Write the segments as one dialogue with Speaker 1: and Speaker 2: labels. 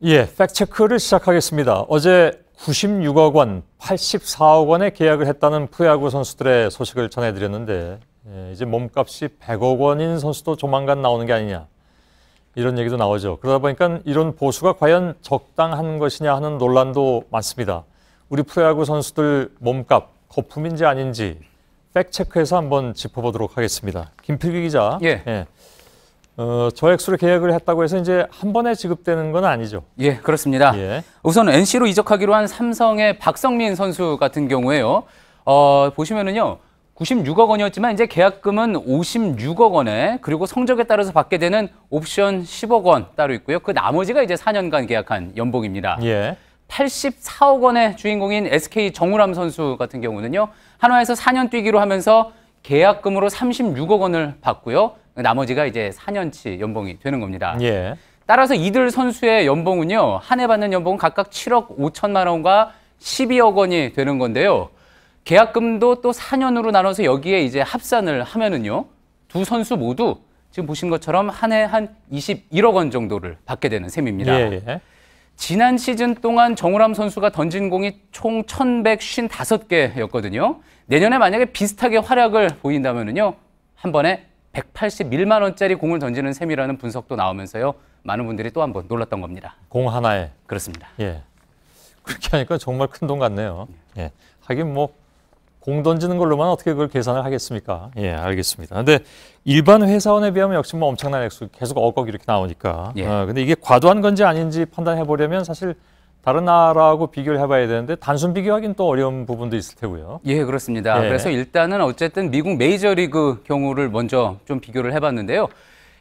Speaker 1: 예, 팩트체크를 시작하겠습니다. 어제 96억 원, 84억 원의 계약을 했다는 프로야구 선수들의 소식을 전해드렸는데 이제 몸값이 100억 원인 선수도 조만간 나오는 게 아니냐 이런 얘기도 나오죠. 그러다 보니까 이런 보수가 과연 적당한 것이냐 하는 논란도 많습니다. 우리 프로야구 선수들 몸값 거품인지 아닌지 팩트체크해서 한번 짚어보도록 하겠습니다. 김필기 기자.
Speaker 2: 예.
Speaker 1: 저 액수로 계약을 했다고 해서 이제 한 번에 지급되는 건 아니죠.
Speaker 2: 예, 그렇습니다.
Speaker 1: 예.
Speaker 2: 우선 NC로 이적하기로 한 삼성의 박성민 선수 같은 경우에요. 보시면은요. 96억 원이었지만 이제 계약금은 56억 원에 그리고 성적에 따라서 받게 되는 옵션 10억 원 따로 있고요. 그 나머지가 이제 4년간 계약한 연봉입니다.
Speaker 1: 예.
Speaker 2: 84억 원의 주인공인 SK 정우람 선수 같은 경우는요. 한화에서 4년 뛰기로 하면서 계약금으로 36억 원을 받고요. 나머지가 이제 4년치 연봉이 되는 겁니다.
Speaker 1: 예.
Speaker 2: 따라서 이들 선수의 연봉은요. 한 해 받는 연봉은 각각 7억 5천만 원과 12억 원이 되는 건데요. 계약금도 또 4년으로 나눠서 여기에 이제 합산을 하면은요. 두 선수 모두 지금 보신 것처럼 한 해 한 21억 원 정도를 받게 되는 셈입니다.
Speaker 1: 예.
Speaker 2: 지난 시즌 동안 정우람 선수가 던진 공이 총 1,155개였거든요. 내년에 만약에 비슷하게 활약을 보인다면은요. 한 번에 181만 원짜리 공을 던지는 셈이라는 분석도 나오면서요. 많은 분들이 또 한 번 놀랐던 겁니다.
Speaker 1: 공 하나에.
Speaker 2: 그렇습니다.
Speaker 1: 예. 그렇게 하니까 정말 큰 돈 같네요. 예. 하긴 뭐 공 던지는 걸로만 어떻게 그걸 계산을 하겠습니까? 예, 알겠습니다. 근데 일반 회사원에 비하면 역시 뭐 엄청난 액수 계속 억억 이렇게 나오니까.
Speaker 2: 예.
Speaker 1: 근데 이게 과도한 건지 아닌지 판단해 보려면 사실 다른 나라하고 비교를 해봐야 되는데 단순 비교하기는 또 어려운 부분도 있을 테고요.
Speaker 2: 예, 그렇습니다.
Speaker 1: 예.
Speaker 2: 그래서 일단은 어쨌든 미국 메이저리그 경우를 먼저 좀 비교를 해봤는데요.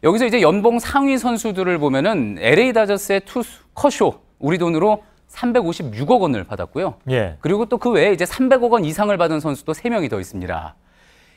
Speaker 2: 여기서 이제 연봉 상위 선수들을 보면은 LA 다저스의 투수 커쇼 우리 돈으로 356억 원을 받았고요.
Speaker 1: 예.
Speaker 2: 그리고 또 그 외에 이제 300억 원 이상을 받은 선수도 3명이 더 있습니다.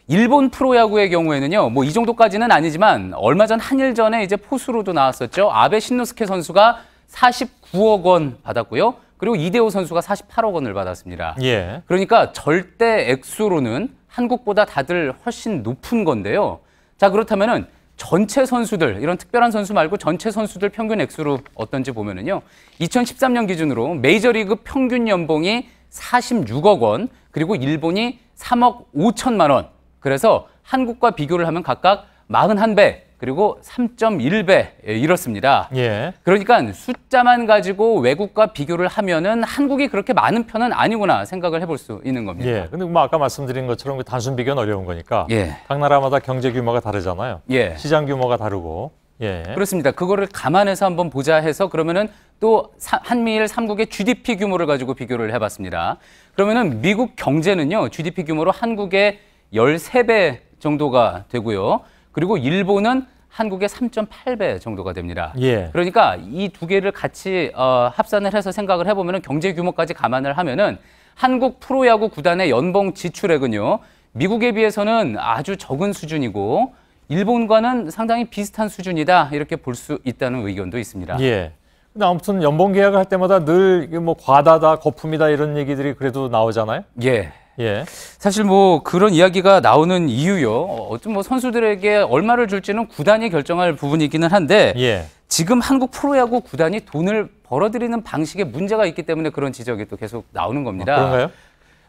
Speaker 2: 일본 프로야구의 경우에는요, 뭐 이 정도까지는 아니지만 얼마 전 한일전에 이제 포수로도 나왔었죠. 아베 신노스케 선수가 49억 원 받았고요. 그리고 이대호 선수가 48억 원을 받았습니다.
Speaker 1: 예.
Speaker 2: 그러니까 절대 액수로는 한국보다 다들 훨씬 높은 건데요. 자, 그렇다면은 전체 선수들, 이런 특별한 선수 말고 전체 선수들 평균 액수로 어떤지 보면은요. 2013년 기준으로 메이저리그 평균 연봉이 46억 원, 그리고 일본이 3억 5천만 원. 그래서 한국과 비교를 하면 각각 41배, 그리고 3.1배 이렇습니다.
Speaker 1: 예.
Speaker 2: 그러니까 숫자만 가지고 외국과 비교를 하면은 한국이 그렇게 많은 편은 아니구나 생각을 해볼 수 있는 겁니다.
Speaker 1: 예. 근데 뭐 아까 말씀드린 것처럼 그 단순 비교는 어려운 거니까.
Speaker 2: 예.
Speaker 1: 각 나라마다 경제 규모가 다르잖아요.
Speaker 2: 예.
Speaker 1: 시장 규모가 다르고. 예.
Speaker 2: 그렇습니다. 그거를 감안해서 한번 보자 해서 그러면은 또 한미일 3국의 GDP 규모를 가지고 비교를 해봤습니다. 그러면은 미국 경제는요, GDP 규모로 한국의 13배 정도가 되고요. 그리고 일본은 한국의 3.8배 정도가 됩니다.
Speaker 1: 예.
Speaker 2: 그러니까 이 두 개를 같이 합산을 해서 생각을 해보면 경제 규모까지 감안을 하면은 한국 프로야구 구단의 연봉 지출액은요, 미국에 비해서는 아주 적은 수준이고 일본과는 상당히 비슷한 수준이다 이렇게 볼 수 있다는 의견도 있습니다.
Speaker 1: 예. 근데 아무튼 연봉 계약을 할 때마다 늘 이게 뭐 과다다, 거품이다 이런 얘기들이 그래도 나오잖아요.
Speaker 2: 예.
Speaker 1: 예.
Speaker 2: 사실 뭐 그런 이야기가 나오는 이유요. 어떤 뭐 선수들에게 얼마를 줄지는 구단이 결정할 부분이기는 한데
Speaker 1: 예.
Speaker 2: 지금 한국 프로야구 구단이 돈을 벌어들이는 방식에 문제가 있기 때문에 그런 지적이 또 계속 나오는 겁니다.
Speaker 1: 그런가요?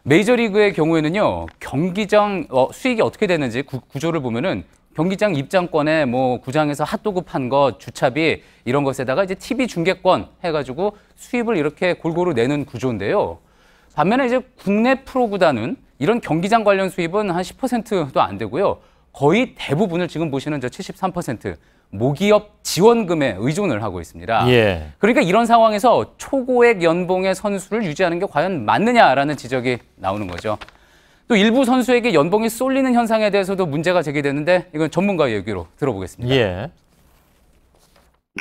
Speaker 2: 메이저리그의 경우에는요. 경기장 수익이 어떻게 되는지 구조를 보면은 경기장 입장권에 뭐 구장에서 핫도그 판 것, 주차비 이런 것에다가 이제 TV 중계권 해가지고 수입을 이렇게 골고루 내는 구조인데요. 반면에 이제 국내 프로구단은 이런 경기장 관련 수입은 한 10%도 안 되고요. 거의 대부분을 지금 보시는 저 73% 모기업 지원금에 의존을 하고 있습니다.
Speaker 1: 예.
Speaker 2: 그러니까 이런 상황에서 초고액 연봉의 선수를 유지하는 게 과연 맞느냐라는 지적이 나오는 거죠. 또 일부 선수에게 연봉이 쏠리는 현상에 대해서도 문제가 제기되는데 이건 전문가의 얘기로 들어보겠습니다.
Speaker 1: 예.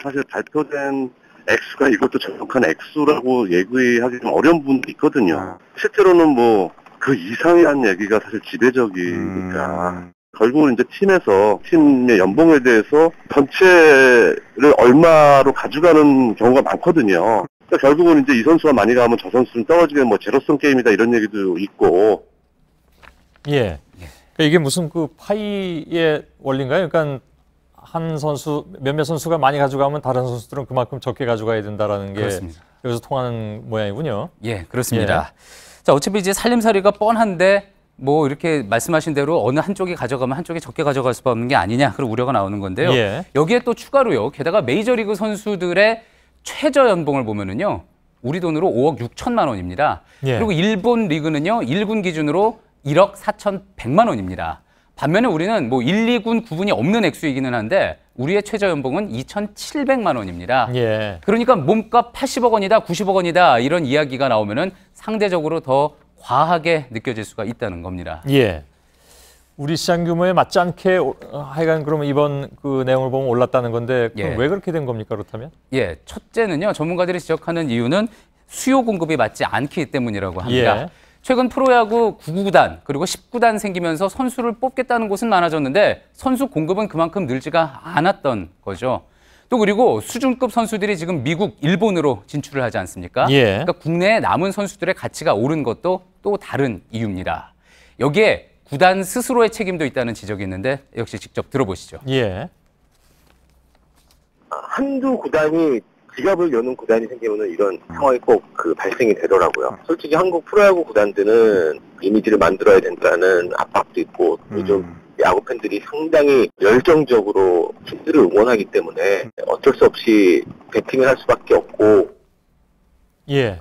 Speaker 3: 사실 발표된 액수가 이것도 정확한 액수라고 얘기하기 좀 어려운 부분도 있거든요. 실제로는 뭐 그 이상의 한 얘기가 사실 지배적이니까 결국은 이제 팀에서 팀의 연봉에 대해서 전체를 얼마로 가져가는 경우가 많거든요. 그러니까 결국은 이제 이 선수가 많이 가면 저 선수는 떨어지면 뭐 제로섬 게임이다 이런 얘기도 있고.
Speaker 1: 예. 그러니까 이게 무슨 그 파이의 원리인가요? 그러니까 한 선수 몇몇 선수가 많이 가져가면 다른 선수들은 그만큼 적게 가져가야 된다라는 게
Speaker 2: 그렇습니다.
Speaker 1: 여기서 통하는 모양이군요.
Speaker 2: 예, 그렇습니다. 자, 어차피 이제 살림살이가 뻔한데 뭐 이렇게 말씀하신 대로 어느 한쪽이 가져가면 한쪽이 적게 가져갈 수밖에 없는 게 아니냐 그런 우려가 나오는 건데요.
Speaker 1: 예.
Speaker 2: 여기에 또 추가로요. 게다가 메이저리그 선수들의 최저 연봉을 보면은요. 우리 돈으로 5억 6천만 원입니다.
Speaker 1: 예.
Speaker 2: 그리고 일본 리그는요. 1군 기준으로 1억 4,100만 원입니다. 반면에 우리는 뭐 1, 2군 구분이 없는 액수이기는 한데 우리의 최저 연봉은 2,700만 원입니다.
Speaker 1: 예.
Speaker 2: 그러니까 몸값 80억 원이다, 90억 원이다 이런 이야기가 나오면은 상대적으로 더 과하게 느껴질 수가 있다는 겁니다.
Speaker 1: 예. 우리 시장 규모에 맞지 않게 하여간 그러면 이번 그 내용을 보면 올랐다는 건데 그럼
Speaker 2: 예.
Speaker 1: 왜 그렇게 된 겁니까 그렇다면?
Speaker 2: 예, 첫째는요. 전문가들이 지적하는 이유는 수요 공급이 맞지 않기 때문이라고 합니다.
Speaker 1: 예.
Speaker 2: 최근 프로야구 9구단 그리고 10구단 생기면서 선수를 뽑겠다는 곳은 많아졌는데 선수 공급은 그만큼 늘지가 않았던 거죠. 또 그리고 수준급 선수들이 지금 미국, 일본으로 진출을 하지 않습니까?
Speaker 1: 예.
Speaker 2: 그러니까 국내에 남은 선수들의 가치가 오른 것도 또 다른 이유입니다. 여기에 구단 스스로의 책임도 있다는 지적이 있는데 역시 직접 들어보시죠.
Speaker 1: 예.
Speaker 4: 한두 구단이 지갑을 여는 구단이 생기면 이런 상황이 꼭 발생이 되더라고요. 솔직히 한국 프로야구 구단들은 이미지를 만들어야 된다는 압박도 있고 요즘 야구 팬들이 상당히 열정적으로 팀들을 응원하기 때문에 어쩔 수 없이 배팅을 할 수밖에 없고.
Speaker 1: 예.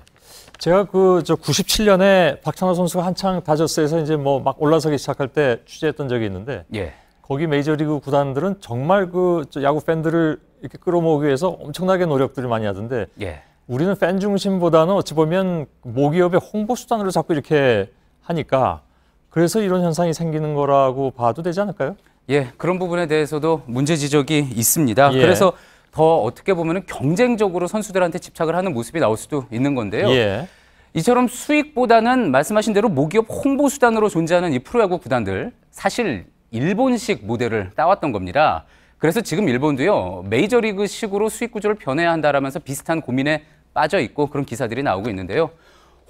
Speaker 1: 제가 그 97년에 박찬호 선수가 한창 다저스에서 이제 뭐 막 올라서기 시작할 때 취재했던 적이 있는데
Speaker 2: 예.
Speaker 1: 거기 메이저리그 구단들은 정말 그 야구 팬들을 이렇게 끌어모으기 위해서 엄청나게 노력들을 많이 하던데
Speaker 2: 예.
Speaker 1: 우리는 팬 중심보다는 어찌 보면 모기업의 홍보 수단으로 자꾸 이렇게 하니까 그래서 이런 현상이 생기는 거라고 봐도 되지 않을까요?
Speaker 2: 예, 그런 부분에 대해서도 문제 지적이 있습니다.
Speaker 1: 예.
Speaker 2: 그래서 더 어떻게 보면 경쟁적으로 선수들한테 집착을 하는 모습이 나올 수도 있는 건데요.
Speaker 1: 예.
Speaker 2: 이처럼 수익보다는 말씀하신 대로 모기업 홍보 수단으로 존재하는 이 프로야구 구단들 사실 일본식 모델을 따왔던 겁니다. 그래서 지금 일본도요. 메이저리그식으로 수익 구조를 변해야 한다라면서 비슷한 고민에 빠져 있고 그런 기사들이 나오고 있는데요.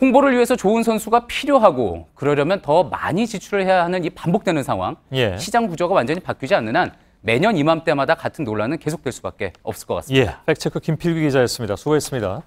Speaker 2: 홍보를 위해서 좋은 선수가 필요하고 그러려면 더 많이 지출을 해야 하는 이 반복되는 상황.
Speaker 1: 예.
Speaker 2: 시장 구조가 완전히 바뀌지 않는 한 매년 이맘때마다 같은 논란은 계속될 수밖에 없을 것 같습니다.
Speaker 1: 예. 팩트체크 김필규 기자였습니다. 수고했습니다.